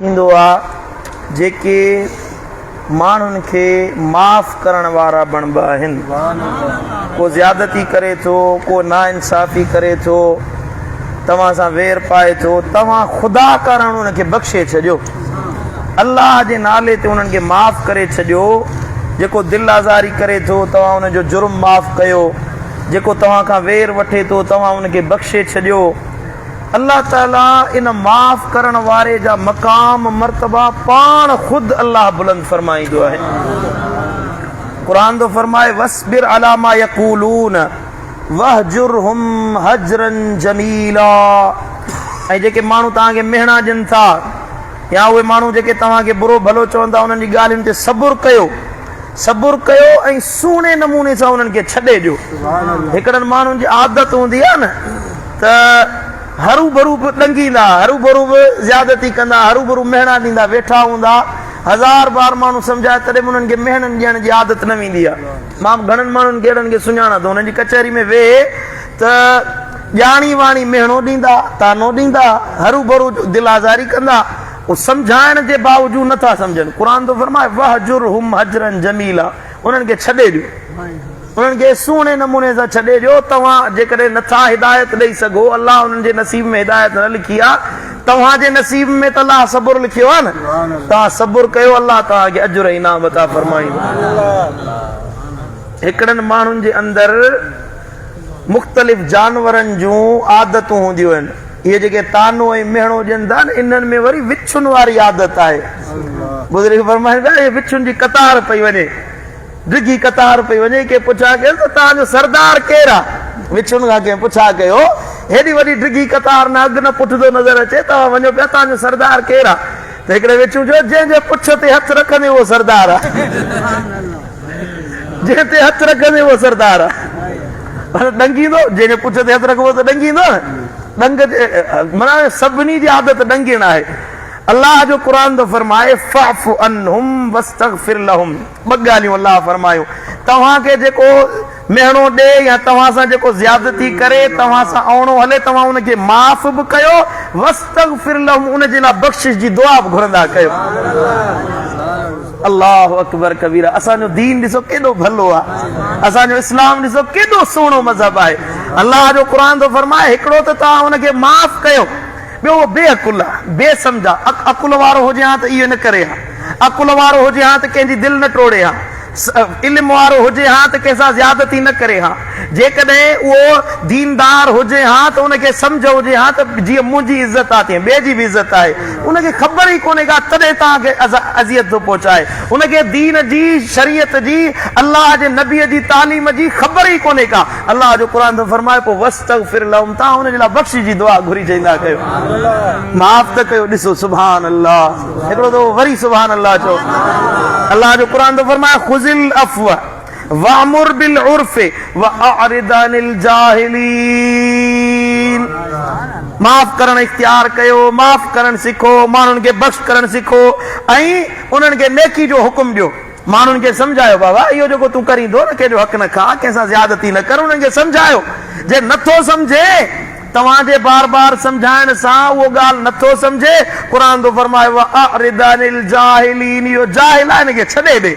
जेके माण्हुनि खे माफ़ करण वारा बणबा आहिनि। को ज़्यादती करे थो, को नाइंसाफ़ी करे थो, तव्हां सां वेर पाए थो, तव्हां ख़ुदा करण उनखे बख़्शे छॾियो, अल्लाह जे नाले ते उन्हनि खे माफ़ करे छॾियो। जेको दिलि आज़ारी करे थो तव्हां उनजो जुर्म माफ़ कयो, जेको तव्हां खां वेर वठे थो तव्हां उनखे बख़्शे छॾियो। अल्लाह ताला इन माफ़ करण वारे जा मक़ाम मर्तबा पाण ख़ुदि अल्लाह बुलंद फरमाईंदो आहे। क़ुरान थो फरमाए वस्बिर अला मा यक़ूलून वहजुरहुम हजरन जमीला। ऐं जेके माण्हू तव्हांखे मेहणा ॾियनि था या उहे माण्हू जेके तव्हांखे बुरो भलो चवंदा उन्हनि जी ॻाल्हियुनि ते सब्र कयो ऐं सुहिणे नमूने सां उन्हनि खे छॾे ॾियो। हिकिड़नि माण्हुनि जी आदत हूंदी आहे न त हरू भरू बि ॾंगींदा, हरू भरू बि ज़्यादती कंदा, हरू भरू मेहणा ॾींदा, वेठा हूंदा, 1000 बार माण्हू सम्झाए तॾहिं बि उन्हनि खे मेहणनि ॾियण जी आदत न वेंदी आहे। मां घणनि माण्हुनि खे अहिड़नि खे सुञाणा थो, हुननि जी कचहरी में वेह त ॼाणी वाणी मेहणो ॾींदा, तानो ॾींदा, हरू भरू दिलि आज़ारी कंदा, उहे सम्झाइण जे बावजूदि नथा सम्झनि। क़ुरान थो फरमाए वहजुरहुम हजरन जमीला, उन्हनि खे छॾे ॾियो, उन्हनि खे सुहिणे नमूने सां छॾे ॾियो। तव्हां जेकॾहिं नथा हिदायत ॾेई सघो, अल्लाह उन्हनि जे नसीब में हिदायत न लिखी आहे, तव्हांजे नसीब में त अल्लाह सब्र लिखियो आहे न, तव्हां सब्र कयो, अल्लाह तव्हांखे अजुर इनाम अता फरमाईंदो। हिकिड़नि माण्हुनि जे अंदरि मुख़्तलिफ़ जानवरनि जूं आदतूं हूंदियूं आहिनि। इहे जेके तानो ऐं मेहणो ॾियनि था न, इन्हनि में वरी विछुनि वारी आदत आहे। बुज़ुर्ग फरमाईंदा इहे विछुनि जी कतार पई वञे, डिघी कतार पई वञे, के पुछा कयो त तव्हांजो सरदार केरु आहे? विछुनि खां कंहिं पुछा कयो, हेॾी वॾी डिघी कतार न अॻु न पुठितो नज़र अचे, तव्हां वञो पिया, तव्हांजो सरदार केरु आहे? त हिकिड़े विछू चयो जंहिंजे पुछ ते हथु रखंदे उहो सरदार आहे, जंहिं ते हथु रखंदे उहो सरदार आहे। ॾंगींदो, जंहिंजे पुछ ते हथु रखबो त ॾंगींदो न। ॾंग माना सभिनी जी आदत ॾंगण आहे। अल्लाह जो क़ुरान थो फरमाए फ़अफ़ु अन्हुम वस्तग़फिर लहुम। ॿ ॻाल्हियूं अल्लाह फरमायूं, तव्हांखे जेको मेहणो ॾे या तव्हां सां जेको ज़्यादती करे, तव्हां सां अवणो हले, तव्हां उनखे माफ़ बि कयो, वस्तग़फिर लहुम, उनजे लाइ बख़्शिश जी दुआ बि घुरंदा कयो। अल्लाहु अकबर कबीरा। असांजो दीन ॾिसो केॾो भलो आहे, असांजो इस्लाम ॾिसो केॾो सुहिणो मज़हब आहे। अल्लाह जो क़ुरान थो फरमाए हिकिड़ो त तव्हां उनखे माफ़ कयो, ॿियो बेअकुल आहे, बेसमझा। अकुल वारो हुजे हा त इहो न करे हा, अकुल वारो हुजे हा त कंहिंजी दिलि न टोड़े हा, इल्म वारो हुजे हा त कंहिंसां ज़्यादती न करे हा, जेकॾहिं उहो दीनदार हुजे हा त उनखे सम्झ हुजे हा त जीअं मुंहिंजी इज़त आहे तीअं ॿिए जी बि इज़त आहे। उनखे ख़बर ई कोन्हे का, तॾहिं तव्हांखे अज़ियत थो पहुचाए। उनखे दीन जी, शरीयत जी, अल्लाह जे नबीअ जी तालीम जी ख़बर ई कोन्हे का। अल्लाह जो क़ुरान थो फरमाए पोइ वस्तग़फिर लहुम, तव्हां हुनजे लाइ बख़्शिश जी दुआ घुरी चईंदा कयो, माफ़ त कयो। ॾिसो सुभान अल्लाह, हिकिड़ो दफ़ो वरी सुभान अल्लाह चओ। अल्लाह जो क़ुरान थो फरमाए ख़ुज़िल अफ़्व वअमुर बिल उर्फ़ वअरिद अनिल जाहिलीन। माफ़ करणु इख्तियार कयो, माफ़ करणु सिखो, माण्हुनि खे बख़्श करणु सिखो ऐं उन्हनि खे नेकी जो हुकुम ॾियो। माण्हुनि खे सम्झायो, बाबा इहो जेको तूं करींदो न, कंहिंजो हक़ न खा, कंहिंसां ज़्यादती न कर, उन्हनि खे सम्झायो। जे नथो सम्झे, तव्हांजे बार बार सम्झाइण सां उहो ॻाल्हि नथो सम्झे, क़ुरान थो फरमाए वअरिद अनिल जाहिलीन, इहो जाहिल आहे, हिनखे छॾे ॾे,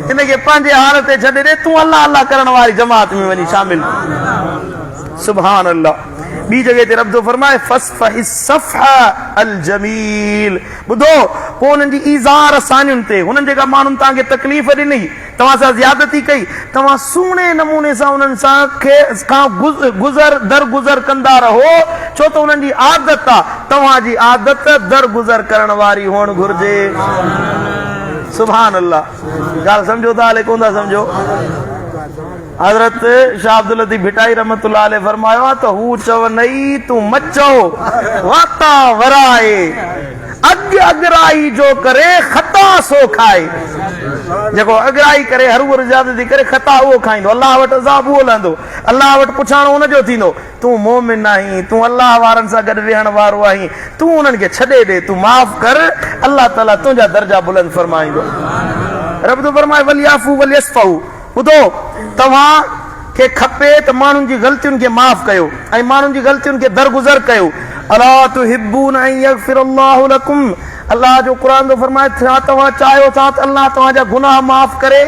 हिनखे पंहिंजे हाल ते छॾे ॾे, तूं अल्लाह अल्लाह करण वारी जमात में वञी शामिल। सुभान अल्लाह। ॿी जॻह ते रब थो फरमाए फस्फहि सफ़ह अल जमील। ॿुधो, पोइ हुननि जी ईज़ार असानियुनि ते, हुननि जेका माण्हुनि तव्हांखे तकलीफ़ ॾिनी, तव्हां सां ज़्यादती कई, तव्हां सुहिणे नमूने सां उन्हनि सां दरगुज़र कंदा रहो, छो त उन्हनि जी आदत आहे। तव्हांजी आदत दरगुज़र करण वारी हुअणु घुर्जे। सुभान अल्लाह। ॻाल्हि सम्झो था हले कोन था सम्झो? हज़रत शाह अब्दुल लतीफ़ भिटाई रहमतुल्लाह अलैह फरमायो आहे त हू चवनई तूं मचो वाता वराए, अॻु अॻराई जो करे खता सो खाए। जेको अॻराई करे, हरू ज़्यादती करे, खता उहो खाईंदो, अल्लाह वटि अज़ाब उहो लहंदो, अल्लाह वटि पुछाणो हुनजो थींदो। तूं मोमिन आहीं, तूं अल्लाह वारनि सां गॾु वेहण वारो आहीं, तूं उन्हनि खे छॾे ॾे, तूं माफ़ कर, अल्लाह ताला तुंहिंजा दर्जा बुलंद फरमाईंदो। रब थो फरमाए वलियाफ़ू वलियस्फ़ऊ। ॿुधो, तव्हां खे खपे त माण्हुनि जी ग़लतियुनि खे माफ़ कयो ऐं माण्हुनि जी ग़लतियुनि खे दरगुज़र कयो। अला तुहिब्बून अन यग़फिर अल्लाहु लकुम, अल्लाह जो कुरान तो फरमाए छा तव्हां चाहियो था त अल्लाह तव्हांजा गुनाह माफ़ करे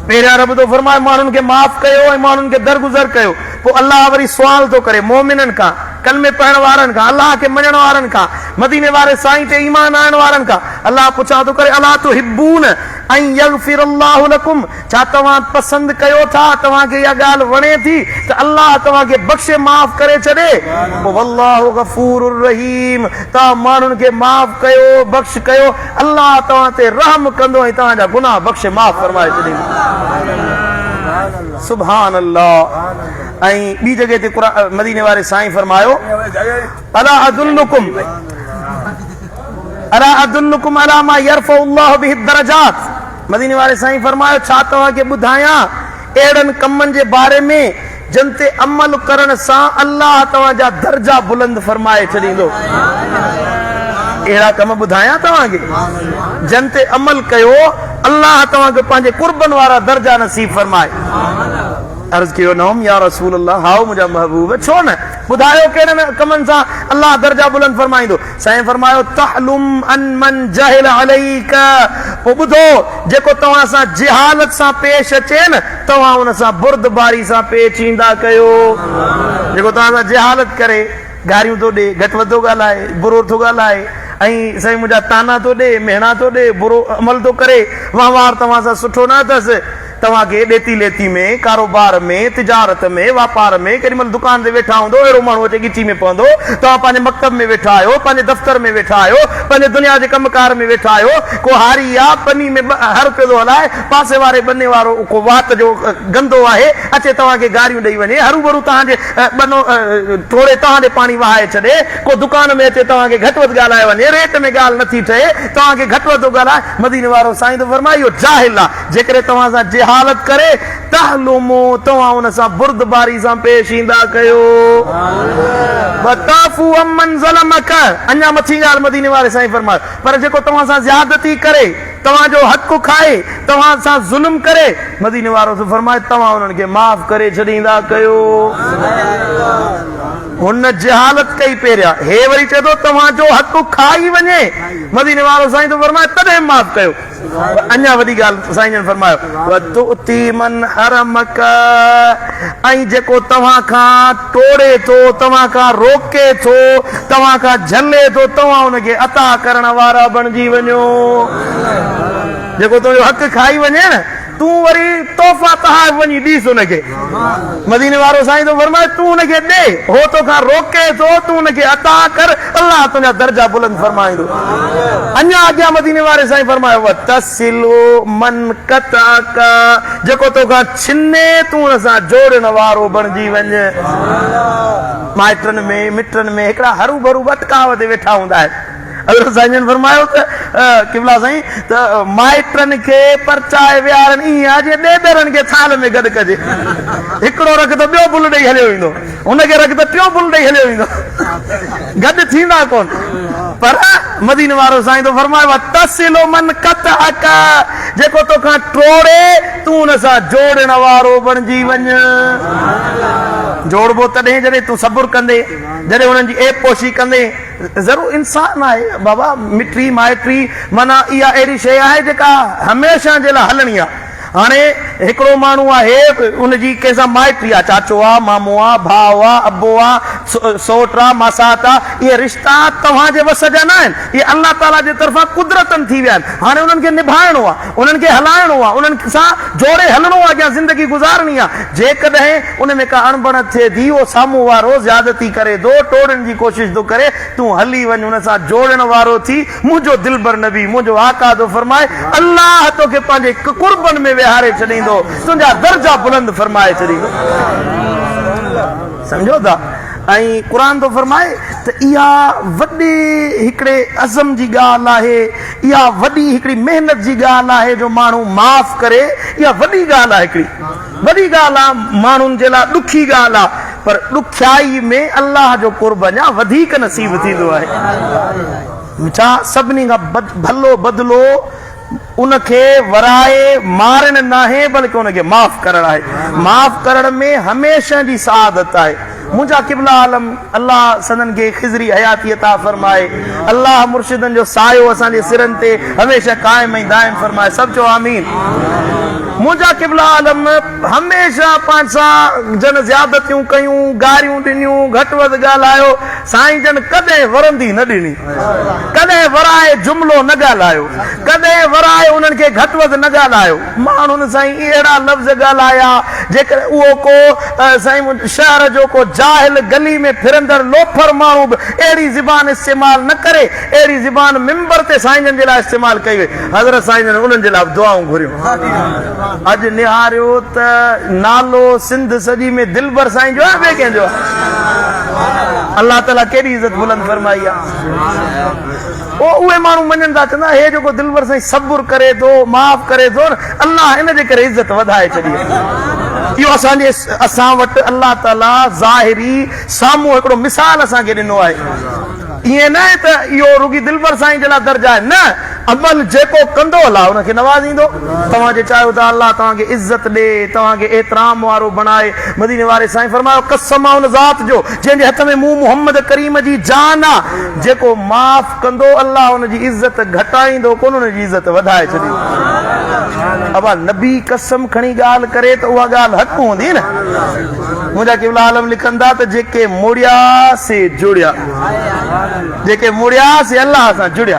पहिरियां रब तो फरमाए माण्हुनि खे माफ़ कयो ऐं माण्हुनि खे दरगुज़र कयो पोइ अल्लाह वरी सुवाल थो करे मोमिननि खां कलमे पढ़ण वारनि खां अल्लाह खे मञण वारनि खां मदीने वारे साईं ते ईमान आणण वारनि खां अल्लाह पुछा थो करे अला तुहिब्बून ऐं यग़फिरल्लाहु लकुम छा तव्हां पसंदि कयो था तव्हांखे इहा ॻाल्हि वणे थी त अल्लाह तव्हांखे बख़्शे माफ़ करे छॾे पोइ वल्लाहु गफ़ूरुर रहीम तव्हां माण्हुनि खे माफ़ कयो बख़्श कयो अल्लाह तव्हां ते रहम कंदो ऐं तव्हांजा गुनाह बख़्शे माफ़ फरमाए छॾींदो सुभान अल्लाह ऐं ॿी जॻह ते क़ुरान मदीने वारे साईं फरमायो अला अदुल्लुकुम अला मा यरफ़उल्लाहु बिहि दरजात मदीने वारे साईं फरमायो छा तव्हांखे ॿुधायां अहिड़नि कमनि जे बारे में जिन ते अमल करण सां अल्लाह तव्हांजा दर्जा बुलंद फरमाए छॾींदो अहिड़ा कम ॿुधायां तव्हांखे जिन ते अमल कयो अल्लाह तव्हांखे पंहिंजे कुर्बन वारा दर्जा नसीब फरमाए अर्ज़ कयो नम या रसूल अल्लाह हाओ मुंहिंजा महबूब छो न ॿुधायो कहिड़े कमनि सां अल्लाह दर्जा बुलंद फरमाईंदो साईं फरमायो तहलुम अन मन जहिल अलैक पोइ ॿुधो जेको तव्हां सां जिहालत सां पेश अचे न तव्हां उन सां बुर्दबारी सां पेश ईंदा कयो जेको तव्हां सां जिहालत करे गारियूं थो ॾे घटि वधि थो ॻाल्हाए बुरो थो ॻाल्हाए ऐं साईं मुंहिंजा ताना थो ॾे मेहणा थो ॾे बुरो अमल थो करे वहिंवार तव्हां सां सुठो न अथसि तव्हांखे ॾेती लेती में कारोबार में तिजारत में वापार में केॾी महिल दुकान ते वेठा हूंदो अहिड़ो माण्हू अचे ॻिची में पवंदो तव्हां पंहिंजे मकतब में वेठा आहियो पंहिंजे दफ़्तर में वेठा आहियो पंहिंजे दुनिया जे कमकार में वेठा आहियो को हारी आहे पनी में हर पियो थो हलाए पासे वारे बने वारो को वात जो गंदो आहे अचे तव्हांखे गारियूं ॾेई वञे हरू भरू तव्हांजे बनो थोरे तव्हांजे पाणी वहाए छॾे को दुकान में अचे तव्हांखे घटि वधि ॻाल्हाए वञे रेट में ॻाल्हि नथी ठहे तव्हांखे घटि वधि थो ॻाल्हाए मदीने वारो साईं तो फरमाए इहो जाहिल आहे जेकॾहिं तव्हां सां हालत करे तहलुमो तव्हां उन सां बुर्दबारी सां पेश ईंदा कयो वताफू अमन ज़लमक अञा मथी ॻाल्हि मदीने वारे साईं फरमायो पर जेको तव्हां सां ज़्यादती करे तव्हांजो हक़ खाए तव्हां सां ज़ुल्म करे मदीने वारो तो फरमाए तव्हां उन्हनि खे माफ़ करे छॾींदा कयो हुन जिहालत कई पहिरियां हे वरी चए थो तव्हांजो हक़ खाई वञे मदीने वारो साईं तो फरमाए तॾहिं माफ़ कयो अञा वॾी ॻाल्हि साईं जन फरमायो वतुती मन हरमक ऐं जेको तव्हां खां टोड़े थो तव्हां खां रोके थो तव्हां खां झले थो तव्हां हुनखे अता करण वारा बणिजी वञो जेको तुंहिंजो हक़ खाई वञे न तूं वरी तोहफ़ा तहां वञी ॾीस हुनखे मदीने वारो साईं तो फरमाए तूं हुनखे ॾे हो तोखां रोके थो तूं हुनखे अता कर अल्लाह तुंहिंजा दर्जा बुलंद फरमाईंदो अञा अॻियां मदीने वारे साईं फरमायो वतसिलु मन कताक जेको तोखां छिने तूं हुन सां जोड़ण वारो बणिजी वञ माइटनि में मिटनि में हिकिड़ा हरू भरू भटकाव ते वेठा हूंदा आहिनि अगर साईं फरमायो त किबला साईं त माइटनि खे परचाए विहारनि ईअं आहे जे ॾेदरनि खे थाल में गॾु कजे हिकिड़ो रख त ॿियो बुल ॾेई हलियो ईंदो हुनखे रख त टियों बुल ॾेई हलियो ईंदो गॾु थींदा कोन पर मदीने वारो साईं तो फरमायो तसिलो मन कतअक जेको तोखां टोड़े तूं हुन सां जोड़ण वारो बणिजी वञ जोड़बो तॾहिं जॾहिं तूं सबुर कंदे जॾहिं हुननि जी एप पोशी कंदे ज़रूर इंसान आहे बाबा मिटी माइटी माना इहा अहिड़ी शइ आहे जेका हमेशह जे लाइ हलणी आहे हाणे हिकिड़ो माण्हू आहे उनजी कंहिंसां माइटी आहे चाचो आहे मामो आहे भाउ आहे अबो आहे सोट आहे मासात आहे इहे रिश्ता तव्हांजे वस जा न आहिनि इहे अल्लाह ताला जे तरफ़ां कुदरतनि थी विया आहिनि हाणे उन्हनि खे निभाइणो आहे उन्हनि खे हलाइणो आहे उन्हनि सां जोड़े हलणो आहे अॻियां ज़िंदगी गुज़ारणी आहे जेकॾहिं उन में का अणबण थिए थी उहो साम्हूं वारो ज़्यादती करे थो टोड़ण जी कोशिशि थो करे तूं हली वञ हुन सां जोड़ण वारो थी मुंहिंजो दिलबर नबी मुंहिंजो आका थो फरमाए अल्लाह तोखे पंहिंजे कुर्बन में विहारे छॾींदो तुंहिंजा दर्जा बुलंद फरमाए छॾींदो सम्झो था ऐं क़ुरान थो फरमाए त इहा वॾी हिकिड़े अज़म जी ॻाल्हि आहे इहा वॾी हिकिड़ी महिनत जी ॻाल्हि आहे जो माण्हू माफ़ करे इहा वॾी ॻाल्हि आहे हिकिड़ी वॾी ॻाल्हि आहे माण्हुनि जे लाइ ॾुखी ॻाल्हि आहे पर ॾुखियाई में अल्लाह जो कुर्ब अञा वधीक नसीब थींदो आहे छा सभिनी खां भलो बदिलो उनखे वराए मारण न आहे बल्कि उनखे माफ़ करणु आहे माफ़ करण में हमेशह जी सआदत आहे मुझा किबला आलम अल्लाह सदन के खिजरी हयाती अता फरमाए। अल्लाह मुर्शिदन जो सायो असांजे सिरन ते हमेशा कायम ऐं दाइम फरमाए। सब चो आमीन। मुझा किबला आलम हमेशा पाण सां जन ज़्यादतियूं कयूं, गारियूं ॾिनियूं, घटि वधि ॻाल्हायो, साईं जन कॾहिं वरंदी न ॾिनी, कॾहिं वराए जुमिलो न ॻाल्हायो, कॾहिं वराए उन्हनि खे घटि वधि न ॻाल्हायो। माण्हुनि साईं अहिड़ा लफ़्ज़ ॻाल्हाया जेकर उहो को साईं शहर जो को जाहिल गली में फिरंदड़ लोफर माण्हू बि अहिड़ी ज़बान इस्तेमालु न करे, अहिड़ी ज़बान मिंबर ते साईं जन जे लाइ इस्तेमालु कई वई। हज़रत साईं जन उन्हनि जे लाइ दुआऊं घुरियूं। अॼु निहारियो त नालो सिंध सॼी में दिलबर साईं जो आहे, ॿिए कंहिंजो आहे? अल्लाह ताला केॾी इज़त बुलंद फरमाई आहे। उहे माण्हू मञनि था, चवंदा हे जेको दिलबर साईं सबुर करे थो, माफ़ करे थो, अल्लाह इन जे करे इज़त वधाए छॾी। इहो असां वटि अल्लाह ताला ज़ाहिरी साम्हूं हिकिड़ो मिसाल असांखे ॾिनो आहे। ईअं न आहे त इहो रुगी दिलबर साईं जे लाइ दर्जा आहे, न, अमल जेको कंदो अलाह हुनखे नवाज़ींदो। तव्हां जे चाहियो था अल्लाह तव्हांखे इज़त ॾे, तव्हांखे एतिराम वारो बणाए। मदीने वारे साईं फरमायो, कसम आहे उन ज़ात जो जंहिंजे हथ में मूं मुहम्मद करीम जी जान आहे, जेको माफ़ कंदो अल्लाह हुनजी इज़त घटाईंदो कोन, हुनजी इज़त वधाए छॾींदो। अब नबी कसम खणी ॻाल्हि करे त उहा ॻाल्हि हक़ हूंदी न। मुंहिंजा किबला आलम लिखंदा त जेके मुड़िया से जुड़िया, जेके मुड़िया से अल्लाह सां जुड़िया,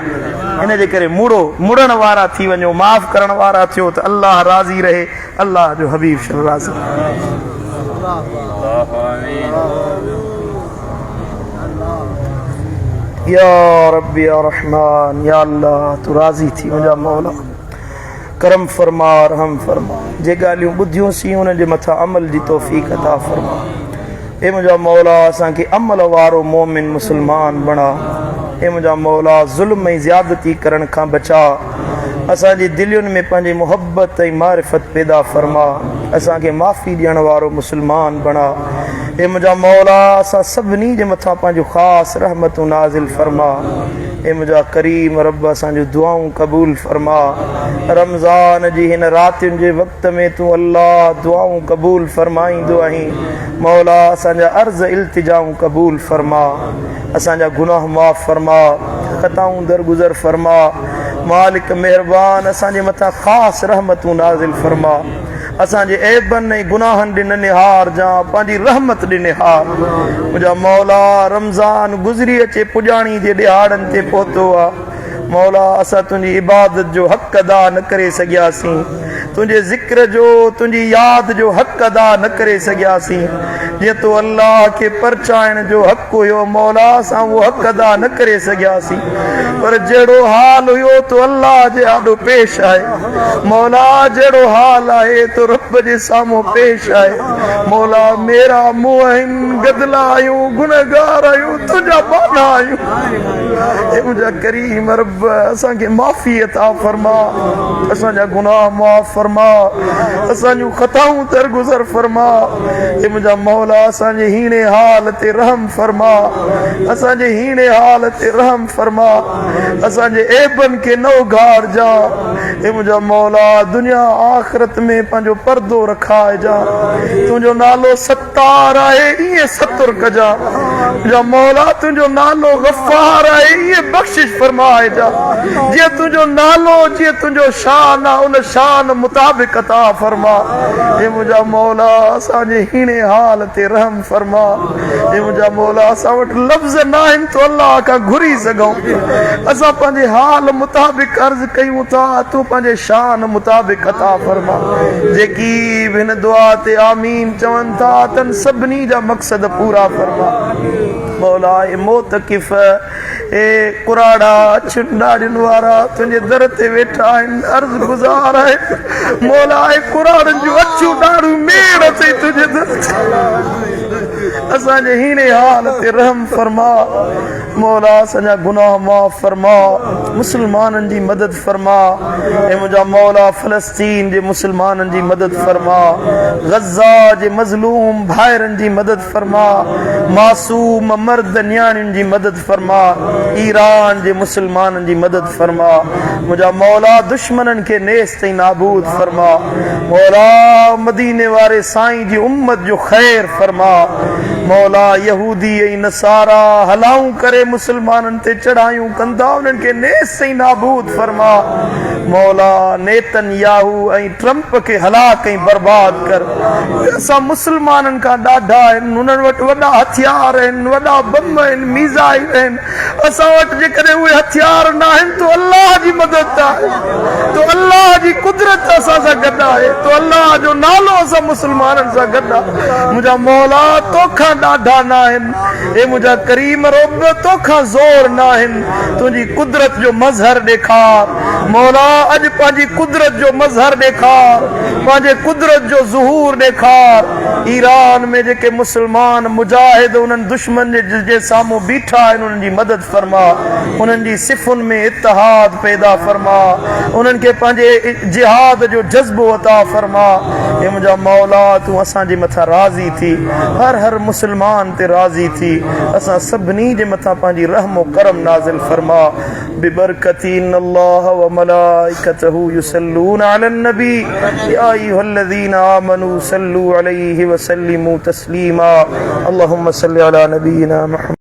इन जे करे मुड़ण वारा थी वञो, माफ़ करण वारा थियो त अल्लाह राज़ी रहे। अल्लाह जो हबीब राज़ी। या रब्बी या रहमान, या अल्लाह तू राज़ी थी मुंहिंजा मौला, करम फरमा, रहम फरमा। जे ॻाल्हियूं ॿुधियूंसीं उन्हनि जे मथां अमल जी तौफ़ीक़ अता फरमा। ए मुंहिंजा मौला असांखे अमल वारो मोमिन मुस्लमान बणा। ए मुंहिंजा मौला ज़ुल्म ऐं ज़्यादती करण खां बचा। असांजी दिलियुनि में पंहिंजी मुहबत ऐं मारिफत पैदा फरमा। असांखे माफ़ी ॾियण वारो मुस्लमान बणा। ए मुंहिंजा मौला असां सभिनी जे मथां पंहिंजो ख़ासि रहमतूं नाज़िल फरमा। ए मुंहिंजा करीम रब असांजूं दुआऊं क़बूल फरमा। रमज़ान जी हिन रातियुनि जे वक़्त में तूं अल्लाह दुआऊं क़बूल फरमाईंदो आहीं। मौला असांजा अर्ज़ इल्तिजाऊं क़बूल फरमा। असांजा गुनाह माफ़ फरमा, ख़ताऊं दरगुज़र फरमा। मालिक महिरबान असांजे मथां ख़ासि रहमतूं नाज़िल फरमा। असांजे ऐबनि ऐं गुनाहनि ॾे न निहार जां, पंहिंजी रहमत ॾे निहार। मुंहिंजा मौला रमज़ान गुज़री अचे पुॼाणी जे ॾिहाड़नि ते पहुतो आहे। मौला असां तुंहिंजी इबादत जो हक़ अदा न करे सघियासीं, तुंहिंजे ज़िक्र जो, तुंहिंजी यादि जो हक़ अदा न करे सघियासीं। जीअं तो अल्लाह खे परचाइण जो हक़ हुयो, मौला असां उहो हक़ अदा न करे सघियासीं। पर जहिड़ो हाल हुयो तो अल्लाह जे आॾो पेश आहे। मौला जहिड़ो हाल आहे तो रब जे साम्हूं पेश आहे। मौला मेरा मुंहं आहिनि, गदला आहियूं, गुनहगार आहियूं, तुंहिंजा बाना आहियूं। ए मुंहिंजा करीम रब असांखे माफ़ी अता फरमा। असांजा गुनाह माफ़ फरमा, असांजूं ख़ताऊं दरगुज़र फरमा। ए मुंहिंजा मौला असांजे हीणे हाल ते रहम फरमा। असांजे हीणे हाल ते रहम फरमा। असांजे ऐबनि खे न उघाड़जा। ए मुंहिंजा मौला दुनिया आख़िरत में पंहिंजो पर्दो रखाइजा। तुंहिंजो नालो सत्तार आहे, ईअं सतुर कजा। मुंहिंजा मौला तुंहिंजो नालो गफ़ार आहे, ईअं बख़्शिश फरमाइजा। जीअं तुंहिंजो नालो, जीअं तुंहिंजो शान आहे, उन शान मुताबिक़ अता फरमा। हे मुंहिंजा मौला असांजे हीणे हाल ते रहम फरमा। हे मुंहिंजा मौला असां वटि लफ़्ज़ न आहिनि तो अल्लाह खां घुरी सघूं। असां पंहिंजे हाल मुताबिक़ अर्ज़ कयूं था, तूं पंहिंजे शान मुताबिक़ अता फरमा। जेकी हिन दुआ ते आमीन चवनि था तन सभिनी जा मक़सद पूरा फरमा। मौला ए मोतकिफ़, ए कुराड़ा छिंडाड़ियुनि वारा तुंहिंजे दर ते वेठा आहिनि, अर्ज़ गुज़ार आहे। मौला ए कुराड़नि जूं अछूं ॾाढ़ूं मेर अथई तुंहिंजे दर ते। असांजे हीणे हाल ते रहम फरमा। मौला असांजा गुनाह माफ़ फरमा। मुस्लमाननि जी मदद फरमा। ए मुंहिंजा मौला फ़लस्तीन जे मुस्लमाननि जी मदद फरमा। ग़ज़ा जे मज़लूम भाइरनि जी मदद फरमा। मासूम मर्द न्याणियुनि जी मदद फरमा। ईरान जे मुस्लमाननि जी मदद फरमा। मुंहिंजा मौला दुश्मननि खे नेस्त ऐं नाबूद फरमा। मौला मदीने वारे साईं जी उम्मत जो ख़ैर फरमा। मौला यहूदी ऐं नसारा हलाऊं करे मुसलमाननि ते चढ़ायूं कंदा उन्हनि खे नेस ऐं नाबूद फरमा। मौला नेतनयाहू ऐं ट्रम्प खे हलाक ऐं बर्बाद कर। असां मुसलमाननि खां ॾाढा आहिनि, उन्हनि वटि वॾा हथियार आहिनि, वॾा बम आहिनि, मीज़ाइल आहिनि। असां वटि जेकॾहिं उहे हथियार न आहिनि तो अल्लाह जी मदद आहे, तो अल्लाह जी कुदरत असां सां गॾु आहे, तो अल्लाह जो नालो असां मुसलमाननि सां गॾु आहे। मुंहिंजा मौला तोखां ॾाढा न आहिनि, हे मुंहिंजा करीम रब तोखां ज़ोर न आहिनि। तुंहिंजी कुदरत जो मज़हर ॾेखार मौला, अॼु पंहिंजी कुदरत जो मज़हर ॾेखार, पंहिंजे कुदरत जो ज़ुहूर ॾेखार। ईरान में जेके मुसलमान मुजाहिद उन्हनि दुश्मन जे साम्हूं बीठा आहिनि उन्हनि जी मदद फरमा, उन्हनि जी सिफ़ुनि में इत्तिहाद पैदा फरमा, उन्हनि खे पंहिंजे जिहाद जो जज़्बो अता फरमा। हे मुंहिंजा मौला तूं असांजे मथां राज़ी थी, हर मुसलमान ते राज़ी थी, असां सभिनी जे मथां पंहिंजी रहम करम नाज़िल फरमा। बिबरकती अल्लाह व मलाइकतहू युसल्लून अलन नबी या अय्युहल्लज़ीना आमनू सल्लू अलैहि व सल्लिमू तस्लीमा। अल्लाहुम्मा सल्लि अला नबीना मुहम्मद।